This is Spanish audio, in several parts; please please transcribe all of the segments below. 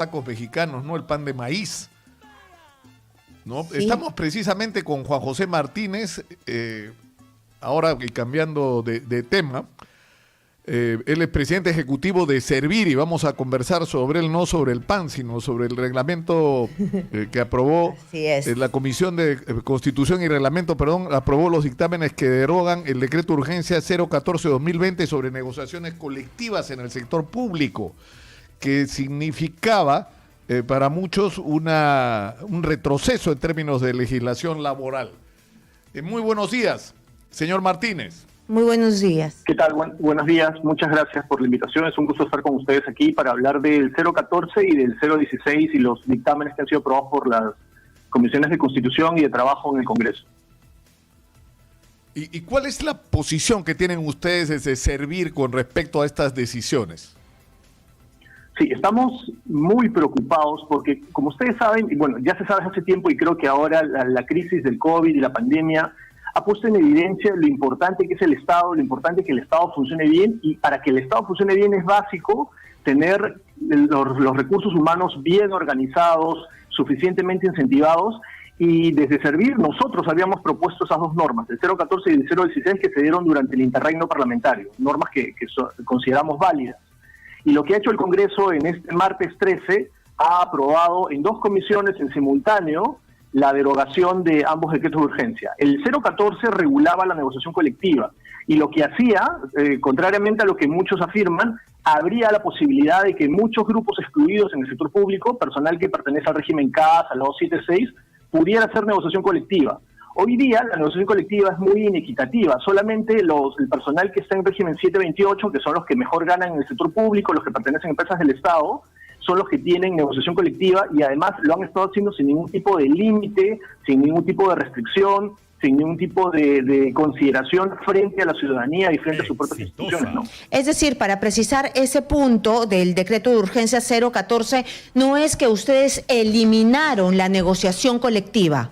tacos mexicanos, no el pan de maíz, ¿no? Sí. Estamos precisamente con Juan José Martínez, ahora cambiando de tema. Él es presidente ejecutivo de Servir y vamos a conversar sobre él, no sobre el PAN, sino sobre el reglamento que aprobó la Comisión de Constitución y Reglamento, aprobó los dictámenes que derogan el decreto de urgencia 014-2020 sobre negociaciones colectivas en el sector público, que significaba para muchos un retroceso en términos de legislación laboral. Muy buenos días, señor Martínez. Muy buenos días. ¿Qué tal? Buenos días. Muchas gracias por la invitación. Es un gusto estar con ustedes aquí para hablar del 014 y del 016 y los dictámenes que han sido aprobados por las comisiones de Constitución y de Trabajo en el Congreso. ¿Y cuál es la posición que tienen ustedes desde Servir con respecto a estas decisiones? Sí, estamos muy preocupados porque, como ustedes saben, y bueno, ya se sabe hace tiempo y creo que ahora la crisis del COVID y la pandemia ha puesto en evidencia lo importante que es el Estado, lo importante que el Estado funcione bien, y para que el Estado funcione bien es básico tener los recursos humanos bien organizados, suficientemente incentivados, y desde Servir nosotros habíamos propuesto esas dos normas, el 014 y el 016, que se dieron durante el interregno parlamentario, normas que consideramos válidas. Y lo que ha hecho el Congreso en este martes 13, ha aprobado en dos comisiones en simultáneo la derogación de ambos decretos de urgencia. El 014 regulaba la negociación colectiva y lo que hacía, contrariamente a lo que muchos afirman, habría la posibilidad de que muchos grupos excluidos en el sector público, personal que pertenece al régimen CAS, a la 276, pudiera hacer negociación colectiva. Hoy día la negociación colectiva es muy inequitativa, solamente el personal que está en régimen 728, que son los que mejor ganan en el sector público, los que pertenecen a empresas del Estado, son los que tienen negociación colectiva y además lo han estado haciendo sin ningún tipo de límite, sin ningún tipo de restricción, sin ningún tipo de consideración frente a la ciudadanía y frente a sus propias instituciones, ¿no? Es decir, para precisar ese punto del decreto de urgencia 014, no es que ustedes eliminaron la negociación colectiva.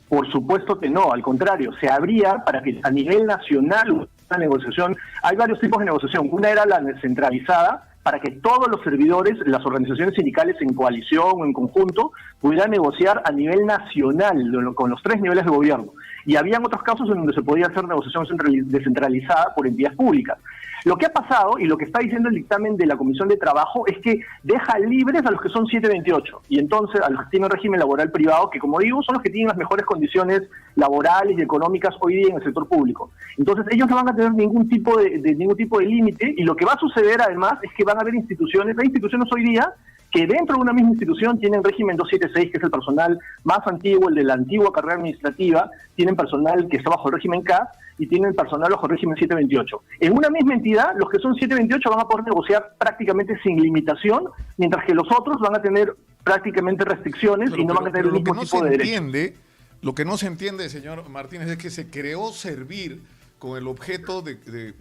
Por supuesto que no, al contrario, se abría para que a nivel nacional una negociación, hay varios tipos de negociación, una era la centralizada, para que todos los servidores, las organizaciones sindicales en coalición o en conjunto, pudieran negociar a nivel nacional, con los tres niveles de gobierno. Y habían otros casos en donde se podía hacer negociación descentralizada por entidades públicas. Lo que ha pasado, y lo que está diciendo el dictamen de la Comisión de Trabajo, es que deja libres a los que son 728, y entonces a los que tienen régimen laboral privado, que como digo, son los que tienen las mejores condiciones laborales y económicas hoy día en el sector público. Entonces ellos no van a tener ningún tipo de límite, y lo que va a suceder además es que van a haber hay instituciones hoy día que dentro de una misma institución tienen régimen 276, que es el personal más antiguo, el de la antigua carrera administrativa, tienen personal que está bajo el régimen CAS y tienen personal bajo el régimen 728. En una misma entidad, los que son 728 van a poder negociar prácticamente sin limitación, mientras que los otros van a tener prácticamente restricciones y no van a tener el mismo tipo de derechos. Lo que no se entiende, señor Martínez, es que se creó Servir con el objeto de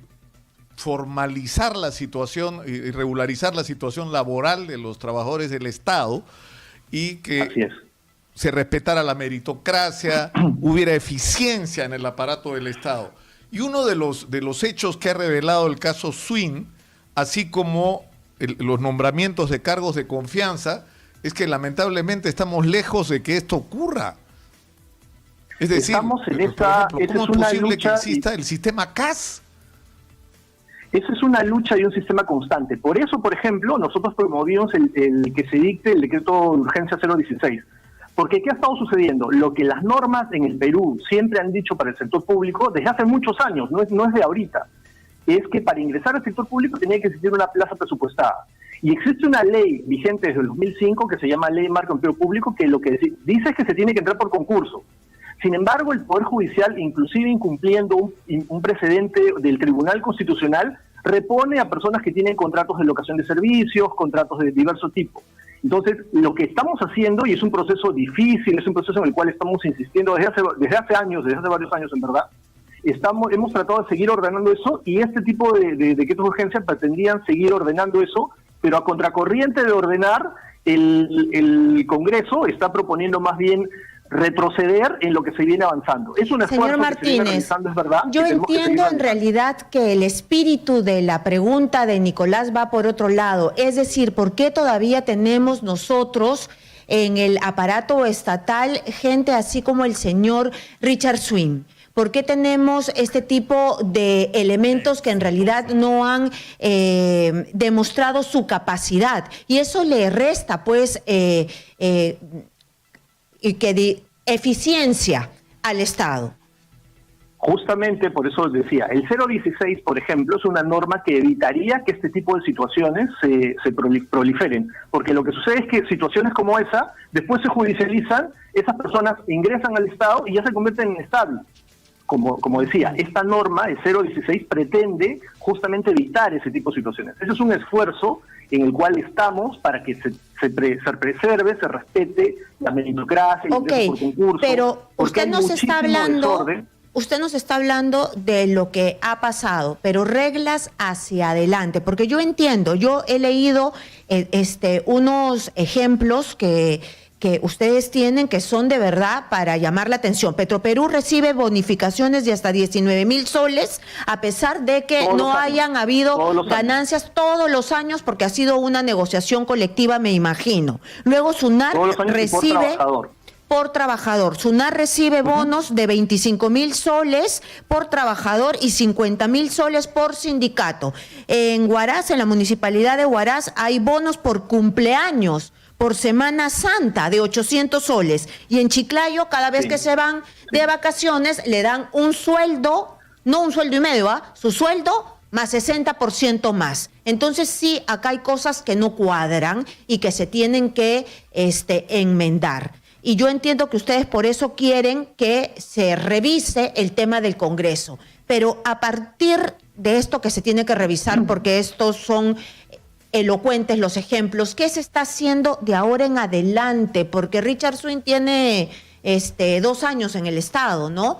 formalizar la situación y regularizar la situación laboral de los trabajadores del Estado y que se respetara la meritocracia, hubiera eficiencia en el aparato del Estado. Y uno de los hechos que ha revelado el caso Swing, así como los nombramientos de cargos de confianza, es que lamentablemente estamos lejos de que esto ocurra. Es decir, estamos en ¿cómo es posible que exista el sistema CAS? Esa es una lucha y un sistema constante. Por eso, por ejemplo, nosotros promovimos el que se dicte el decreto de urgencia 016. Porque ¿qué ha estado sucediendo? Lo que las normas en el Perú siempre han dicho para el sector público desde hace muchos años, no es de ahorita, es que para ingresar al sector público tenía que existir una plaza presupuestada. Y existe una ley vigente desde el 2005 que se llama Ley Marco Empleo Público, que lo que dice es que se tiene que entrar por concurso. Sin embargo, el Poder Judicial, inclusive incumpliendo un precedente del Tribunal Constitucional, repone a personas que tienen contratos de locación de servicios, contratos de diverso tipo. Entonces, lo que estamos haciendo, y es un proceso difícil, es un proceso en el cual estamos insistiendo desde hace varios años en verdad, hemos tratado de seguir ordenando eso, y este tipo de decretos de urgencia pretendían seguir ordenando eso, pero a contracorriente de ordenar, el Congreso está proponiendo más bien retroceder en lo que se viene avanzando. Es un esfuerzo Señor Martínez, que se viene realizando, es verdad. yo entiendo en realidad que el espíritu de la pregunta de Nicolás va por otro lado, es decir, ¿por qué todavía tenemos nosotros en el aparato estatal gente así como el señor Richard Swing? ¿Por qué tenemos este tipo de elementos que en realidad no han demostrado su capacidad? Y eso le resta, pues, eficiencia al Estado. Justamente por eso les decía, el 016, por ejemplo, es una norma que evitaría que este tipo de situaciones se proliferen, porque lo que sucede es que situaciones como esa, después se judicializan, esas personas ingresan al Estado y ya se convierten en estables. Como decía, esta norma, el 016, pretende justamente evitar ese tipo de situaciones. Ese es un esfuerzo en el cual estamos para que se preserve, se respete la meritocracia, el ingreso por concurso. Pero usted nos está hablando de lo que ha pasado, pero reglas hacia adelante, porque yo entiendo, yo he leído unos ejemplos que ustedes tienen que son de verdad para llamar la atención. Petroperú recibe bonificaciones de hasta 19,000 soles, a pesar de que no hayan habido ganancias todos los años, porque ha sido una negociación colectiva, me imagino. Luego SUNAR recibe... por trabajador. SUNAR recibe bonos de 25,000 soles por trabajador y 50,000 soles por sindicato. En Huaraz, en la municipalidad de Huaraz, hay bonos por cumpleaños, por Semana Santa, de 800 soles. Y en Chiclayo, cada vez que se van de vacaciones, le dan un sueldo, no un sueldo y medio, su sueldo más 60% más. Entonces sí, acá hay cosas que no cuadran y que se tienen que enmendar. Y yo entiendo que ustedes por eso quieren que se revise el tema del Congreso. Pero a partir de esto que se tiene que revisar, porque estos son elocuentes los ejemplos, ¿qué se está haciendo de ahora en adelante? Porque Richard Swing tiene 2 años en el Estado, ¿no?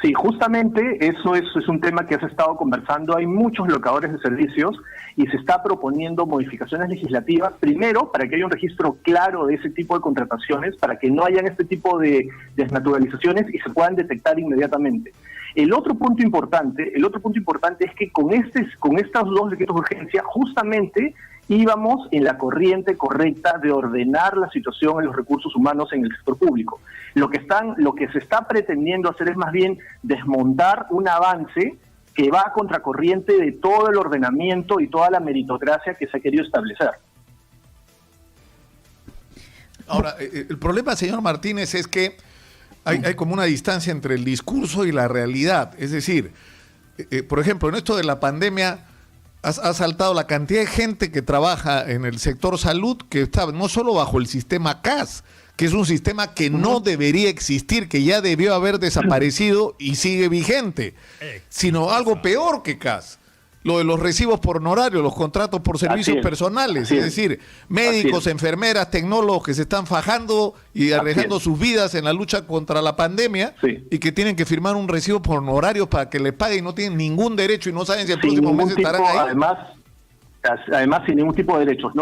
Sí, justamente eso es un tema que has estado conversando. Hay muchos locadores de servicios y se está proponiendo modificaciones legislativas, primero para que haya un registro claro de ese tipo de contrataciones, para que no hayan este tipo de desnaturalizaciones y se puedan detectar inmediatamente. El otro punto importante es que con estos 2 decretos de urgencia justamente íbamos en la corriente correcta de ordenar la situación en los recursos humanos en el sector público. Lo que se está pretendiendo hacer es más bien desmontar un avance que va a contracorriente de todo el ordenamiento y toda la meritocracia que se ha querido establecer. Ahora, el problema, señor Martínez, es que hay como una distancia entre el discurso y la realidad. Es decir, por ejemplo, en esto de la pandemia ha saltado la cantidad de gente que trabaja en el sector salud, que está no solo bajo el sistema CAS, que es un sistema que no debería existir, que ya debió haber desaparecido y sigue vigente, sino algo peor que CAS. Lo de los recibos por honorario, los contratos por servicios personales, es decir, médicos, enfermeras, tecnólogos que se están fajando y arriesgando sus vidas en la lucha contra la pandemia y que tienen que firmar un recibo por honorarios para que les paguen y no tienen ningún derecho y no saben si el próximo mes estarán ahí. Además, sin ningún tipo de derechos.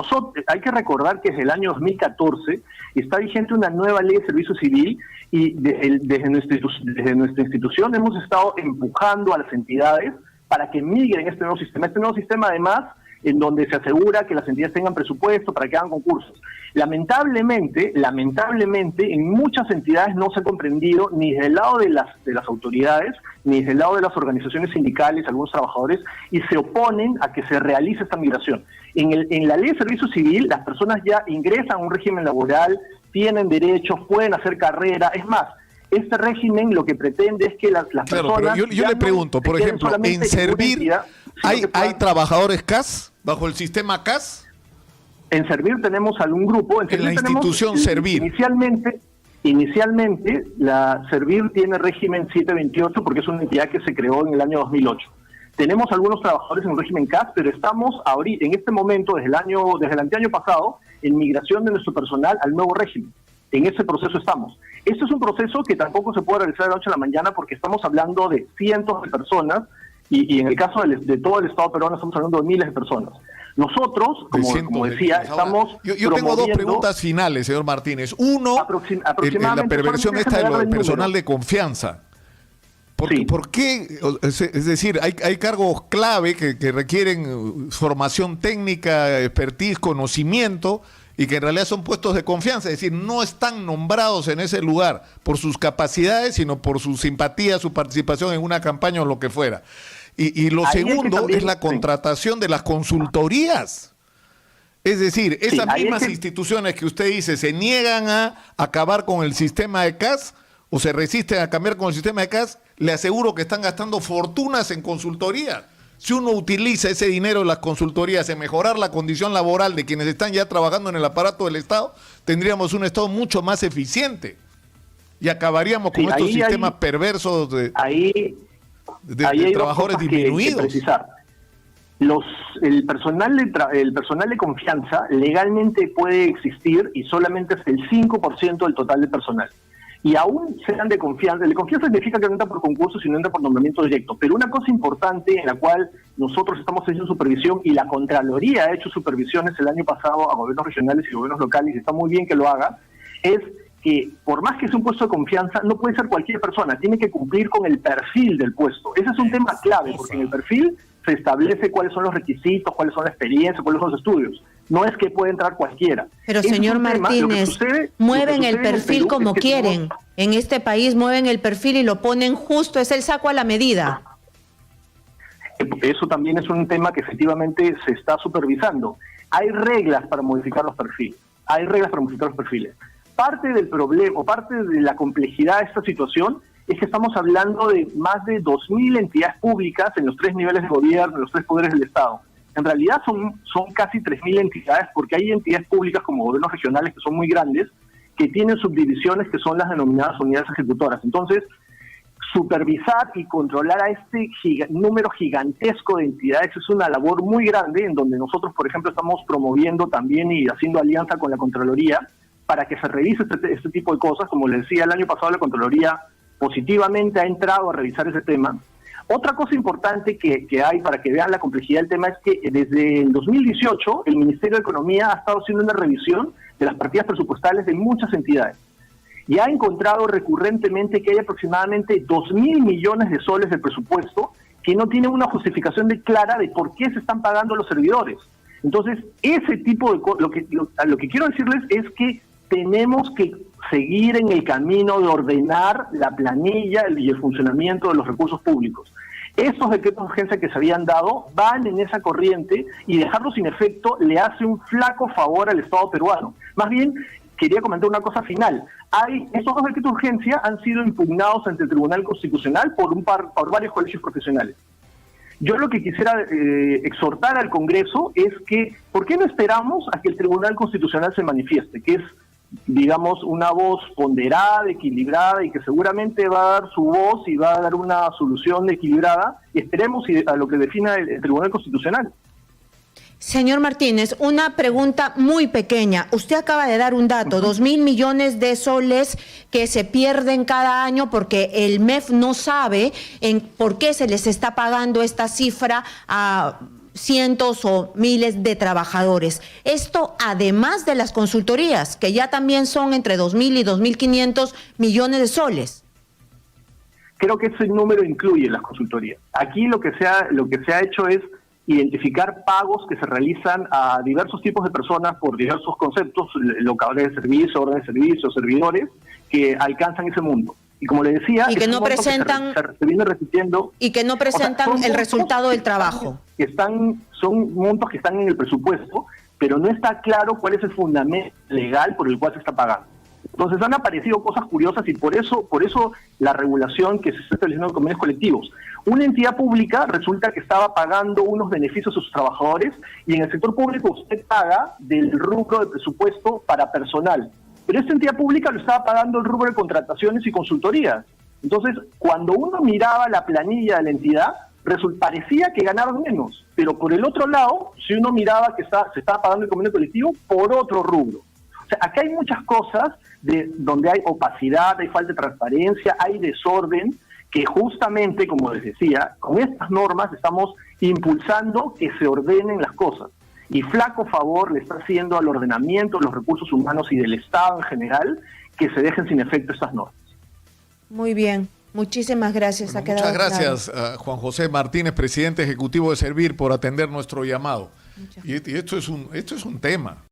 Hay que recordar que desde el año 2014 está vigente una nueva ley de servicio civil y desde nuestra institución hemos estado empujando a las entidades para que migren este nuevo sistema. Este nuevo sistema, además, en donde se asegura que las entidades tengan presupuesto para que hagan concursos. Lamentablemente, en muchas entidades no se ha comprendido ni desde el lado de las autoridades, ni desde el lado de las organizaciones sindicales, algunos trabajadores, y se oponen a que se realice esta migración. En la ley de servicio civil, las personas ya ingresan a un régimen laboral, tienen derechos, pueden hacer carrera, es más, este régimen lo que pretende es que las personas... Pero yo le pregunto, por ejemplo, en Servir, ¿hay trabajadores CAS bajo el sistema CAS? En Servir tenemos algún grupo... En la institución Servir. Inicialmente, la Servir tiene régimen 728 porque es una entidad que se creó en el año 2008. Tenemos algunos trabajadores en régimen CAS, pero estamos ahorita, en este momento, desde el anteaño pasado, en migración de nuestro personal al nuevo régimen. En ese proceso estamos. Este es un proceso que tampoco se puede realizar de la noche a la mañana porque estamos hablando de cientos de personas y en el caso de todo el Estado peruano estamos hablando de miles de personas. Nosotros, como decía, estamos yo tengo dos preguntas finales, señor Martínez. Uno, la perversión esta del personal de confianza. ¿Por qué? Es decir, hay cargos clave que requieren formación técnica, expertise, conocimiento, y que en realidad son puestos de confianza, es decir, no están nombrados en ese lugar por sus capacidades, sino por su simpatía, su participación en una campaña o lo que fuera. Y lo segundo es la contratación de las consultorías. Es decir, esas mismas instituciones que usted dice se niegan a acabar con el sistema de CAS o se resisten a cambiar con el sistema de CAS, le aseguro que están gastando fortunas en consultoría. Si uno utiliza ese dinero de las consultorías en mejorar la condición laboral de quienes están ya trabajando en el aparato del Estado, tendríamos un Estado mucho más eficiente y acabaríamos con estos sistemas perversos de trabajadores disminuidos. El personal de confianza legalmente puede existir y solamente es el 5% del total de personal. Y aún sean de confianza, el de confianza significa que no entra por concurso, sino entra por nombramiento directo. Pero una cosa importante en la cual nosotros estamos haciendo supervisión y la Contraloría ha hecho supervisiones el año pasado a gobiernos regionales y gobiernos locales, y está muy bien que lo haga, es que por más que sea un puesto de confianza, no puede ser cualquier persona, tiene que cumplir con el perfil del puesto. Ese es un tema clave, porque en el perfil se establece cuáles son los requisitos, cuáles son la experiencia, cuáles son los estudios. No es que pueda entrar cualquiera. Pero señor Martínez, mueven el perfil como quieren. En este país mueven el perfil y lo ponen justo, es el saco a la medida. Eso también es un tema que efectivamente se está supervisando. Hay reglas para modificar los perfiles. Parte del problema, o parte de la complejidad de esta situación, es que estamos hablando de más de 2.000 entidades públicas en los 3 niveles de gobierno, en los 3 poderes del Estado. En realidad son casi 3.000 entidades, porque hay entidades públicas como gobiernos regionales que son muy grandes, que tienen subdivisiones que son las denominadas unidades ejecutoras. Entonces, supervisar y controlar a este número gigantesco de entidades es una labor muy grande, en donde nosotros, por ejemplo, estamos promoviendo también y haciendo alianza con la Contraloría para que se revise este tipo de cosas. Como les decía, el año pasado la Contraloría positivamente ha entrado a revisar ese tema. Otra cosa importante que hay para que vean la complejidad del tema es que desde el 2018 el Ministerio de Economía ha estado haciendo una revisión de las partidas presupuestales de muchas entidades y ha encontrado recurrentemente que hay aproximadamente 2.000 millones de soles de presupuesto que no tienen una justificación clara de por qué se están pagando los servidores. Entonces, ese tipo de cosas, lo que quiero decirles es que tenemos que seguir en el camino de ordenar la planilla y el funcionamiento de los recursos públicos. Estos decretos de urgencia que se habían dado van en esa corriente y dejarlos sin efecto le hace un flaco favor al Estado peruano. Más bien, quería comentar una cosa final. Estos 2 decretos de urgencia han sido impugnados ante el Tribunal Constitucional por varios colegios profesionales. Yo lo que quisiera exhortar al Congreso es que, ¿por qué no esperamos a que el Tribunal Constitucional se manifieste? Que es, digamos, una voz ponderada, equilibrada, y que seguramente va a dar su voz y va a dar una solución equilibrada, y esperemos a lo que defina el Tribunal Constitucional. Señor Martínez, una pregunta muy pequeña. Usted acaba de dar un dato, 2.000 millones de soles que se pierden cada año porque el MEF no sabe por qué se les está pagando esta cifra a cientos o miles de trabajadores. Esto además de las consultorías, que ya también son entre 2.000 y 2.500 millones de soles. Creo que ese número incluye las consultorías. Aquí lo que se ha hecho es identificar pagos que se realizan a diversos tipos de personas por diversos conceptos, locadores de servicio, órdenes de servicio, servidores, que alcanzan ese monto. Y como le decía, y que no presentan, se viene repitiendo, y que no presentan el resultado del trabajo. Son montos que están en el presupuesto, pero no está claro cuál es el fundamento legal por el cual se está pagando. Entonces han aparecido cosas curiosas y por eso la regulación que se está estableciendo en convenios colectivos. Una entidad pública resulta que estaba pagando unos beneficios a sus trabajadores y en el sector público usted paga del rubro de presupuesto para personal. Pero esta entidad pública lo estaba pagando el rubro de contrataciones y consultorías. Entonces, cuando uno miraba la planilla de la entidad, parecía que ganaban menos. Pero por el otro lado, si uno miraba que se estaba pagando el convenio colectivo por otro rubro. O sea, acá hay muchas cosas donde hay opacidad, hay falta de transparencia, hay desorden, que justamente, como les decía, con estas normas estamos impulsando que se ordenen las cosas. Y flaco favor le está haciendo al ordenamiento, los recursos humanos y del Estado en general que se dejen sin efecto estas normas. Muy bien. Muchísimas gracias. Bueno, muchas gracias a Juan José Martínez, presidente ejecutivo de Servir, por atender nuestro llamado. Y esto es un tema.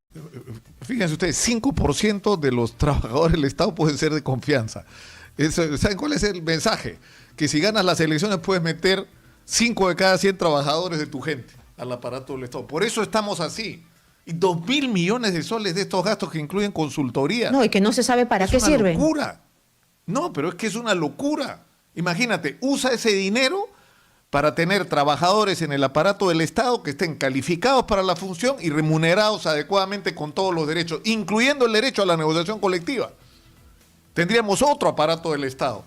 Fíjense ustedes, 5% de los trabajadores del Estado pueden ser de confianza. ¿Saben cuál es el mensaje? Que si ganas las elecciones puedes meter 5 de cada 100 trabajadores de tu gente al aparato del Estado. Por eso estamos así. Y 2.000 millones de soles de estos gastos que incluyen consultoría. No, y que no se sabe para qué sirven. Es una locura. No, pero es que es una locura. Imagínate, usa ese dinero para tener trabajadores en el aparato del Estado que estén calificados para la función y remunerados adecuadamente con todos los derechos, incluyendo el derecho a la negociación colectiva. Tendríamos otro aparato del Estado.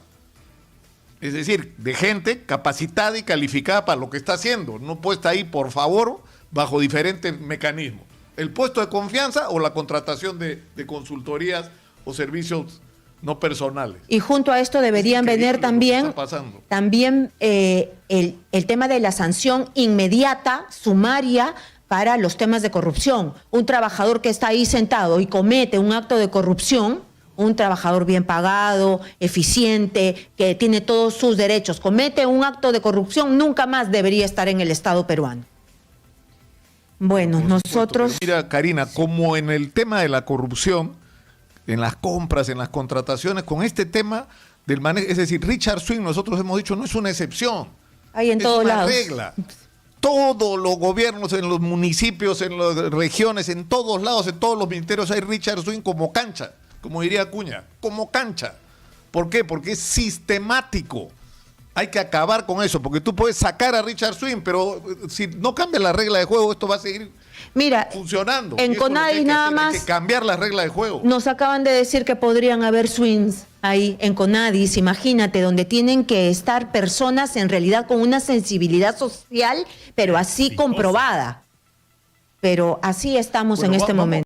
Es decir, de gente capacitada y calificada para lo que está haciendo, no puesta ahí por favor bajo diferentes mecanismos. El puesto de confianza o la contratación de consultorías o servicios no personales. Y junto a esto deberían venir también el tema de la sanción inmediata, sumaria, para los temas de corrupción. Un trabajador que está ahí sentado y comete un acto de corrupción, un trabajador bien pagado, eficiente, que tiene todos sus derechos, comete un acto de corrupción, nunca más debería estar en el Estado peruano. Bueno, nosotros... Pero mira, Karina, como en el tema de la corrupción, en las compras, en las contrataciones, con este tema del manejo, es decir, Richard Swing, nosotros hemos dicho, no es una excepción. Hay en todos lados. Es una regla. Todos los gobiernos, en los municipios, en las regiones, en todos lados, en todos los ministerios hay Richard Swing como cancha, como diría Acuña, como cancha. ¿Por qué? Porque es sistemático. Hay que acabar con eso, porque tú puedes sacar a Richard Swing, pero si no cambia la regla de juego, esto va a seguir funcionando. En CONADIS nada más hay que cambiar la regla de juego. Nos acaban de decir que podrían haber swings ahí en CONADIS, imagínate, donde tienen que estar personas en realidad con una sensibilidad social, pero así comprobada. Pero así estamos en este momento.